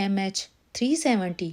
MH370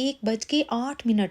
1:08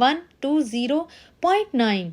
120.9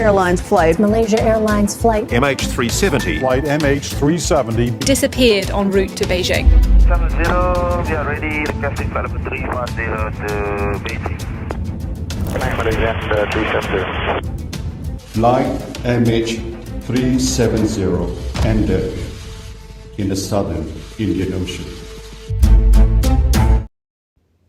Airlines flight. Malaysia Airlines flight. MH370. Flight MH370 Disappeared en route to Beijing. 70, we are ready. Requesting flight number 310 to Beijing. Malaysia 370. Flight MH370 ended in the southern Indian Ocean.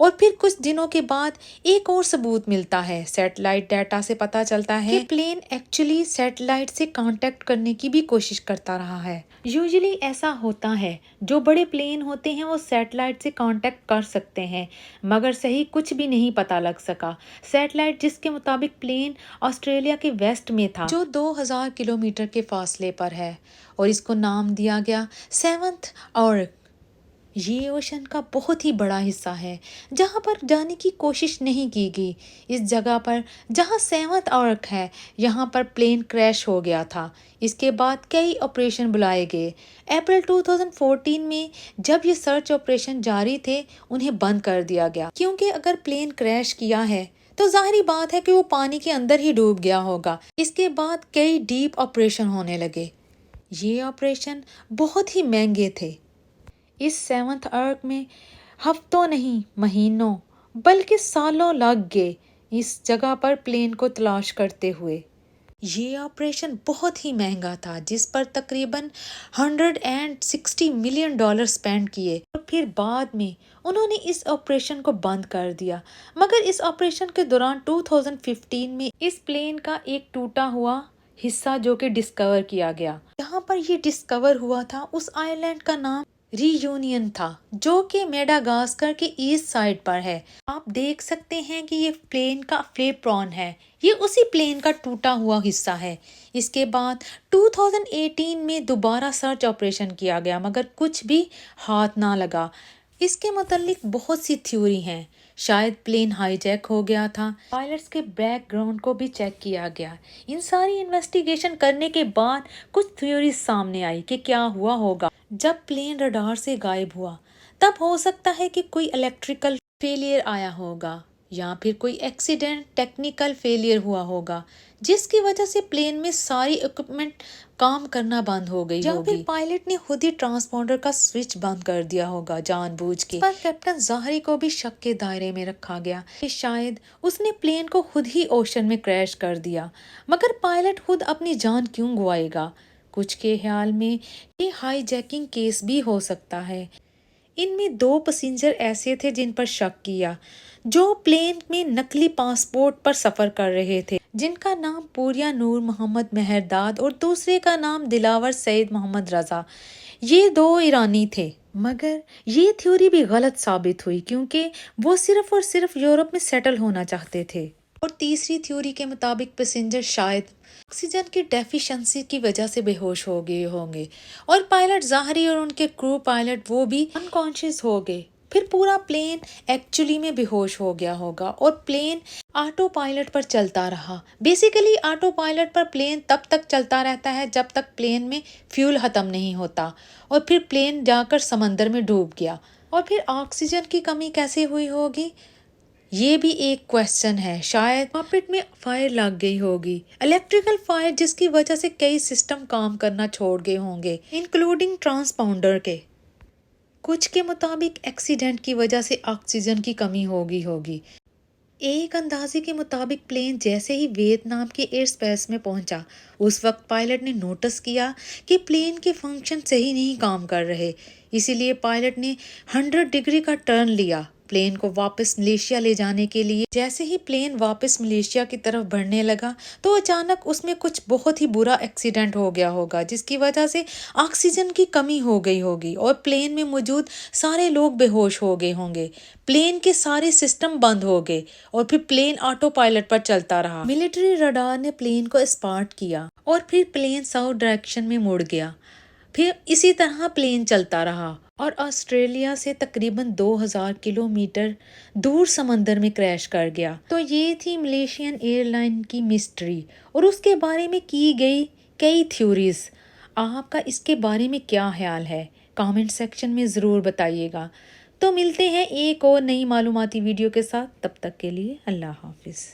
اور پھر کچھ دنوں کے بعد ایک اور ثبوت ملتا ہے۔ سیٹلائٹ ڈیٹا سے پتہ چلتا ہے کہ پلین ایکچولی سیٹلائٹ سے کانٹیکٹ کرنے کی بھی کوشش کرتا رہا ہے۔ یوزلی ایسا ہوتا ہے، جو بڑے پلین ہوتے ہیں وہ سیٹلائٹ سے کانٹیکٹ کر سکتے ہیں، مگر صحیح کچھ بھی نہیں پتہ لگ سکا۔ سیٹلائٹ جس کے مطابق پلین آسٹریلیا کے ویسٹ میں تھا، جو 2000 کلومیٹر کے فاصلے پر ہے، اور اس کو نام دیا گیا سیونتھ آرک۔ یہ اوشن کا بہت ہی بڑا حصہ ہے جہاں پر جانے کی کوشش نہیں کی گئی۔ اس جگہ پر جہاں سیونتھ آرک ہے، یہاں پر پلین کریش ہو گیا تھا۔ اس کے بعد کئی آپریشن بلائے گئے۔ اپریل 2014 میں جب یہ سرچ آپریشن جاری تھے، انہیں بند کر دیا گیا، کیونکہ اگر پلین کریش کیا ہے تو ظاہری بات ہے کہ وہ پانی کے اندر ہی ڈوب گیا ہوگا۔ اس کے بعد کئی ڈیپ آپریشن ہونے لگے۔ یہ آپریشن بہت ہی مہنگے تھے۔ اس سیونتھ آرک میں ہفتوں نہیں، مہینوں بلکہ سالوں لگ گئے اس جگہ پر پلین کو تلاش کرتے ہوئے۔ یہ آپریشن بہت ہی مہنگا تھا، جس پر تقریباً $160 ملین اسپینڈ کیے، اور پھر بعد میں انہوں نے اس آپریشن کو بند کر دیا۔ مگر اس آپریشن کے دوران 2015 میں اس پلین کا ایک ٹوٹا ہوا حصہ جو کہ ڈسکور کیا گیا۔ جہاں پر یہ ڈسکور ہوا تھا، اس آئی لینڈ کا نام ری یونین تھا، جو کہ میڈاگاسکر کے ایسٹ سائڈ پر ہے۔ آپ دیکھ سکتے ہیں کہ یہ پلین کا فلپ پرون ہے، یہ اسی پلین کا ٹوٹا ہوا حصہ ہے۔ اس کے بعد 2018 میں دوبارہ سرچ آپریشن کیا گیا، مگر کچھ بھی ہاتھ نہ لگا۔ اس کے متعلق بہت سی تھیوری ہیں۔ شاید پلین ہائی جیک ہو گیا تھا۔ پائلٹس کے بیک گراؤنڈ کو بھی چیک کیا گیا۔ ان ساری انویسٹیگیشن کرنے کے بعد کچھ تھیوریز سامنے آئی کہ کیا ہوا ہوگا۔ جب پلین رڈار سے غائب ہوا، تب ہو سکتا ہے کہ کوئی الیکٹریکل فیلئر آیا ہوگا، یا پھر کوئی ایکسیڈنٹ ٹیکنیکل فیلئر ہوا ہوگا، جس کی وجہ سے پلین میں ساری اکوپمنٹ کام کرنا بند ہو گئی ہوگی، یا پھر پائلٹ نے خود ہی ٹرانسپونڈر کا سوئچ بند کر دیا ہوگا جان بوجھ کے۔ پر کیپٹن ظاہری کو بھی شک کے دائرے میں رکھا گیا کہ شاید اس نے پلین کو خود ہی اوشن میں کریش کر دیا، مگر پائلٹ خود اپنی جان کیوں گوائے گا؟ کچھ کے خیال میں یہ ہائی جیکنگ کیس بھی ہو سکتا ہے۔ ان میں 2 پیسنجر ایسے تھے جن پر شک کیا، جو پلین میں نقلی پاسپورٹ پر سفر کر رہے تھے، جن کا نام پوریا نور محمد مہرداد اور دوسرے کا نام دلاور سعید محمد رضا۔ یہ 2 ایرانی تھے، مگر یہ تھیوری بھی غلط ثابت ہوئی، کیونکہ وہ صرف اور صرف یورپ میں سیٹل ہونا چاہتے تھے۔ اور تیسری تھیوری کے مطابق پیسنجر شاید آکسیجن کی ڈیفیشنسی کی وجہ سے بے ہوش ہو گئے ہوں گے، اور پائلٹ ظاہری اور ان کے کرو پائلٹ وہ بھی انکانشیس ہو گئے۔ پھر پورا پلین ایکچولی میں بے ہوش ہو گیا ہوگا، اور پلین آٹو پائلٹ پر چلتا رہا۔ بیسیکلی آٹو پائلٹ پر پلین تب تک چلتا رہتا ہے جب تک پلین میں فیول ختم نہیں ہوتا، اور پھر پلین جا کر سمندر میں ڈوب گیا۔ اور پھر آکسیجن کی کمی کیسے ہوئی ہوگی؟ یہ بھی ایک کویسچن ہے۔ شاید کاکپٹ میں فائر لگ گئی ہوگی، الیکٹریکل فائر، جس کی وجہ سے کئی سسٹم کام کرنا چھوڑ گئے ہوں گے، انکلوڈنگ ٹرانسپونڈر کے۔ کچھ کے مطابق ایکسیڈنٹ کی وجہ سے آکسیجن کی کمی ہوگی۔ ایک اندازے کے مطابق پلین جیسے ہی ویتنام کے ایئر اسپیس میں پہنچا، اس وقت پائلٹ نے نوٹس کیا کہ پلین کے فنکشن صحیح نہیں کام کر رہے، اسی لیے پائلٹ نے 100 ڈگری کا ٹرن لیا پلین کو واپس ملیشیا لے جانے کے لیے۔ جیسے ہی پلین واپس ملیشیا کی طرف بڑھنے لگا تو اچانک اس میں کچھ بہت ہی برا ایکسیڈنٹ ہو گیا ہوگا، جس کی وجہ سے آکسیجن کی کمی ہو گئی ہوگی، اور پلین میں موجود سارے لوگ بے ہوش ہو گئے ہوں گے، پلین کے سارے سسٹم بند ہو گئے، اور پھر پلین آٹو پائلٹ پر چلتا رہا۔ ملٹری رڈار نے پلین کو اسپاٹ کیا، اور پھر پلین ساؤتھ ڈائریکشن میں مڑ گیا۔ پھر اسی طرح پلین چلتا رہا، اور آسٹریلیا سے تقریباً 2000 کلومیٹر دور سمندر میں کریش کر گیا۔ تو یہ تھی ملیشین ایئر لائن کی مسٹری، اور اس کے بارے میں کی گئی کئی تھیوریز۔ آپ کا اس کے بارے میں کیا خیال ہے؟ کامنٹ سیکشن میں ضرور بتائیے گا۔ تو ملتے ہیں ایک اور نئی معلوماتی ویڈیو کے ساتھ، تب تک کے لیے اللہ حافظ۔